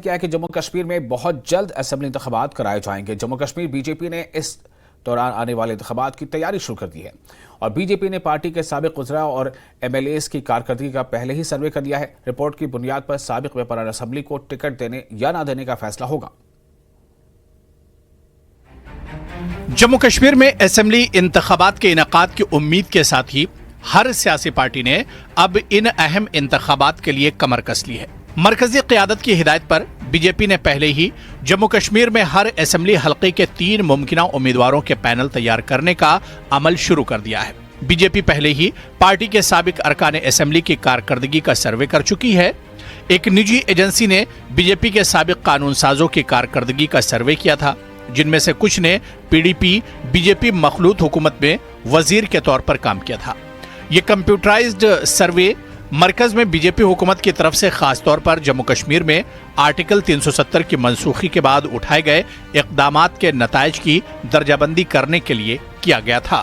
किया है कि जम्मू कश्मीर में बहुत जल्द असेंबली इंतखाबात कराए जाएंगे। जम्मू कश्मीर बीजेपी ने इस दौरान आने वाले इंतखाबात की तैयारी शुरू कर दी है और बीजेपी ने पार्टी के साबिक वज़रा और MLAs की कारकर्दगी का पहले ही सर्वे कर लिया है। रिपोर्ट की बुनियाद पर साबिक वेपरान असेंबली को टिकट देने या ना देने का फैसला होगा। जम्मू कश्मीर में असेंबली इंतखाबात के इनेकाद की उम्मीद के साथ ही हर सियासी पार्टी ने अब इन अहम इंतखाबात के लिए कमर कस ली है। मरकजी क़यादत की हिदायत पर बीजेपी ने पहले ही जम्मू कश्मीर में हर असेंबली हल्के के 3 मुमकिना उम्मीदवारों के पैनल तैयार करने का अमल शुरू कर दिया है। बीजेपी पहले ही पार्टी के साबिक अरकान असेंबली की कारकर्दगी का सर्वे कर चुकी है। एक निजी एजेंसी ने बीजेपी के साबिक कानून साजों की कारकर्दगी का सर्वे किया था, जिनमें से कुछ ने PDP बीजेपी मखलूत हुकूमत में वजीर के तौर पर काम किया था। ये कंप्यूटराइज्ड सर्वे मरकज में बीजेपी हुकूमत की तरफ से खास तौर पर जम्मू कश्मीर में आर्टिकल 370 की मनसूखी के बाद उठाए गए इक़दामात के नताइज की दर्जाबंदी करने के लिए किया गया था।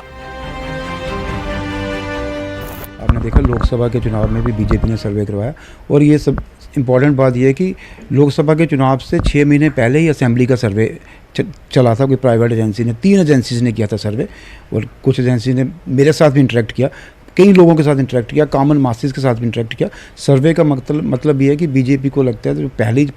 आपने देखा लोकसभा के चुनाव में भी बीजेपी ने सर्वे करवाया और ये सब इम्पॉर्टेंट बात यह है कि लोकसभा के चुनाव से 6 महीने पहले ही असेंबली का सर्वे चला था। कोई प्राइवेट एजेंसी ने 3 एजेंसीज ने किया था सर्वे और कुछ एजेंसी ने मेरे साथ भी इंटरेक्ट किया, कई लोगों के साथ इंटरेक्ट किया, कॉमन मासेस के साथ भी इंटरेक्ट किया। सर्वे का मतलब ये है कि बीजेपी को लगता है तो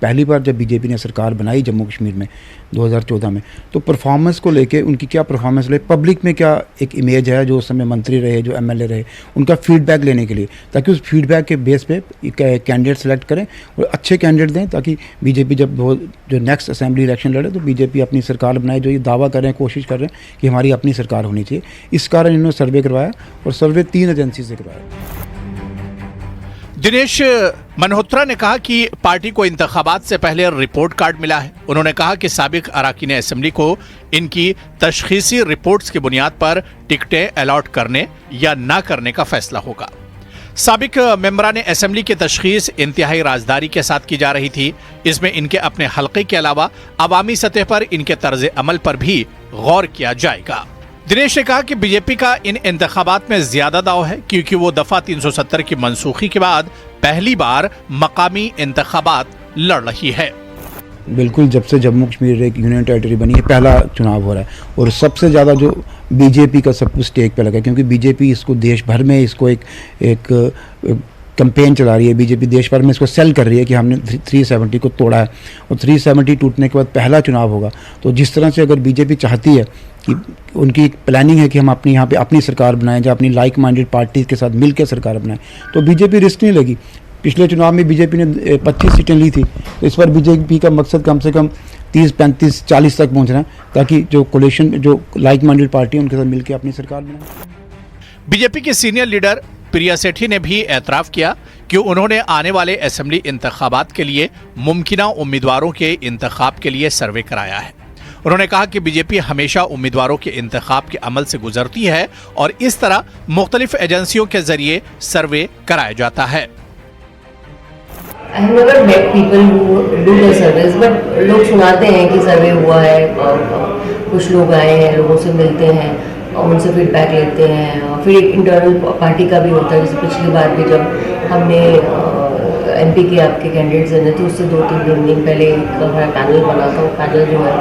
पहली बार जब बीजेपी ने सरकार बनाई जम्मू कश्मीर में 2014 में, तो परफॉर्मेंस को लेके उनकी क्या परफॉर्मेंस रही, पब्लिक में क्या एक इमेज है, जो उस समय मंत्री रहे, जो MLA रहे, उनका फीडबैक लेने के लिए, ताकि उस फीडबैक के बेस पे कैंडिडेट सेलेक्ट करें और अच्छे कैंडिडेट दें, ताकि बीजेपी जब जो नेक्स्ट असेंबली इलेक्शन लड़े तो बीजेपी अपनी सरकार बनाए। जो ये दावा कर रहे हैं, कोशिश कर रहे हैं कि हमारी अपनी सरकार होनी चाहिए, इस कारण इन्होंने सर्वे करवाया और सर्वे 3 एजेंसी से करवाया। दिनेश मल्होत्रा ने कहा कि पार्टी को इंतखाबात से पहले रिपोर्ट कार्ड मिला है। उन्होंने कहा कि साबिक अराकीन असेंबली को इनकी तशखीसी रिपोर्ट्स की बुनियाद पर टिकटें अलॉट करने या ना करने का फैसला होगा। साबिक मेंबरान असेंबली की तशखीस इंतहाई राजदारी के साथ की जा रही थी। इसमें इनके अपने हल्के के अलावा अवामी सतह पर इनके तर्ज अमल पर भी गौर किया जाएगा। दिनेश ने कहा कि बीजेपी का इन इंतखाबात में ज्यादा दाव है, क्योंकि वो दफा 370 की मनसूखी के बाद पहली बार मकामी इंतखाबात लड़ रही है। बिल्कुल, जब से जम्मू कश्मीर एक यूनियन टेरिटरी बनी है, पहला चुनाव हो रहा है और सबसे ज़्यादा जो बीजेपी का सब कुछ स्टेक पे लगा है, क्योंकि बीजेपी इसको देश भर में इसको एक कैंपेन चला रही है। बीजेपी देश भर में इसको सेल कर रही है कि हमने 370 को तोड़ा है और 370 टूटने के बाद पहला चुनाव होगा। तो जिस तरह से अगर बीजेपी चाहती है कि उनकी प्लानिंग है कि हम अपनी यहाँ पे अपनी सरकार बनाएं, जो अपनी लाइक माइंडेड पार्टी के साथ मिलकर सरकार बनाएं, तो बीजेपी रिस्क नहीं लेगी। पिछले चुनाव में बीजेपी ने 25 सीटें ली थी, तो इस बार बीजेपी का मकसद कम से कम 30, 35, 40 तक पहुँचना है, ताकि जो कोलिशन, जो लाइक माइंडेड पार्टी है, उनके साथ मिलकर अपनी सरकार बनाए। बीजेपी के सीनियर लीडर प्रिया सेठी ने भी एतराफ़ किया कि उन्होंने आने वाले असेंबली इंतखाबात के लिए मुमकिना उम्मीदवारों के इंतखाब के लिए सर्वे कराया है। उन्होंने कहा कि बीजेपी हमेशा उम्मीदवारों के इंतखाब के अमल से गुजरती है और इस तरह मुख्तलिफ एजेंसियों के जरिए सर्वे कराया जाता है। I have never met people who do the surveys, but लोग सुनाते हैं कि सर्वे हुआ है और कुछ लोग आए हैं, लोगों से मिलते हैं और उनसे फीडबैक लेते हैं। और फिर एक इंटरनल पार्टी का भी होता है, जैसे पिछली बार भी जब हमने MP के आपके कैंडिडेट्स देने थे, उससे 2-3 दिन पहले एक हमारा पैनल बना था। वो पैनल जो है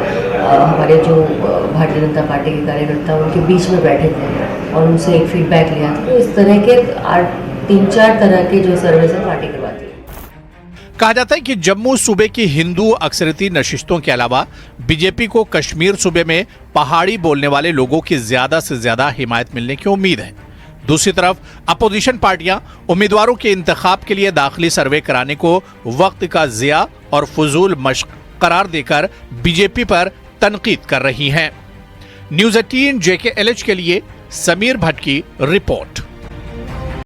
हमारे जो भारतीय जनता पार्टी के कार्यकर्ता उनके बीच में बैठे थे और उनसे एक फीडबैक लिया था। तो इस तरह के 3-4 तरह के जो सर्वे है पार्टी करवाती है। कहा जाता है कि जम्मू सूबे की हिंदू अक्सरती नशिस्तों के अलावा बीजेपी को कश्मीर सूबे में पहाड़ी बोलने वाले लोगों की ज्यादा से ज्यादा हिमायत मिलने की उम्मीद है। दूसरी तरफ अपोजिशन पार्टियां उम्मीदवारों के इंतखाब के लिए दाखिली सर्वे कराने को वक्त का ज़िया और फजूल मश्क करार देकर बीजेपी पर तनकीद कर रही हैं। न्यूज़ 18 JKLH के लिए समीर भट्ट की रिपोर्ट।